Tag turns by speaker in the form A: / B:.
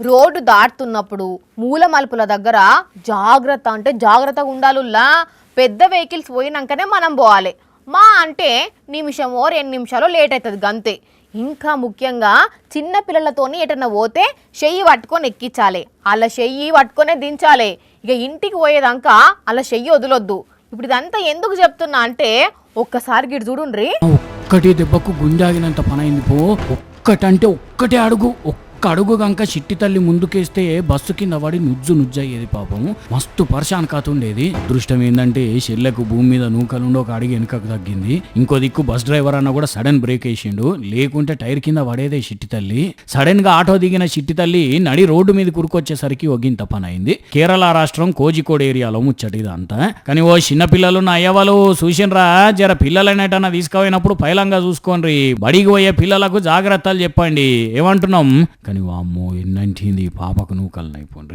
A: Road దాటుతున్నప్పుడు మూల మలుపుల దగ్గర జాగ్రత్త అంటే జాగ్రత్తగా ఉండాలుల్లా. పెద్ద వెహికల్స్ పోయినాకనే మనం పోవాలి. మా అంటే నిమిషమో 2 నిమిషాలు లేట్ అవుతుంది గంతే. ఇంకా ముఖ్యంగా చిన్న పిల్లలతోని ఎటన్నా పోతే చెయ్యి పట్టుకొని ఎక్కించాలి, అలా చెయ్యి పట్టుకొనే దించాలి. ఇక ఇంటికి పోయేదాకా అలా చెయ్యి వదలొద్దు. ఇప్పుడు ఇదంతా ఎందుకు చెప్తున్నా అంటే ఒక్కసారి గిడు చూడుండ్రి.
B: ఒక్కటి దెబ్బకు గుంజాగినంత పనైంది పో. ఒక్కటంటే ఒక్కటే అడుగు, ఒక్క అడుగు గంక చిట్టి తల్లి ముందుకేస్తే బస్సు కింద పడి నుజ్జయ్యేది పాపం. మస్తు పర్షాన్ కాతుండేది. అదృష్టం ఏంటంటే చెల్లెకు భూమి మీద నూకలుండి ఒక అడిగి వెనుకకు తగ్గింది. ఇంకో దిక్కు బస్ డ్రైవర్ అన్న కూడా సడన్ బ్రేక్ వేసిండు, లేకుంటే టైర్ కింద పడేదే చిట్టి తల్లి. సడన్ గా ఆటో దిగిన చిట్టి తల్లి నడి రోడ్డు మీద కురుకొచ్చేసరికి ఒగింత పని అయింది. కేరళ రాష్ట్రం కోజికోడ్ ఏరియాలో ముచ్చటిదంతా. కానీ ఓ చిన్న పిల్లలు నా అయ్యవాళ్ళు చూసినరా, జర పిల్లలనేటన్నా తీసుకుపోయినప్పుడు పైలంగా చూసుకోండి. బడికి పోయే పిల్లలకు జాగ్రత్తలు చెప్పండి ఏమంటున్నాం. కానీ వామ్మో ఎన్నంటింది పాపకు నూకలు అయిపోండ్రి.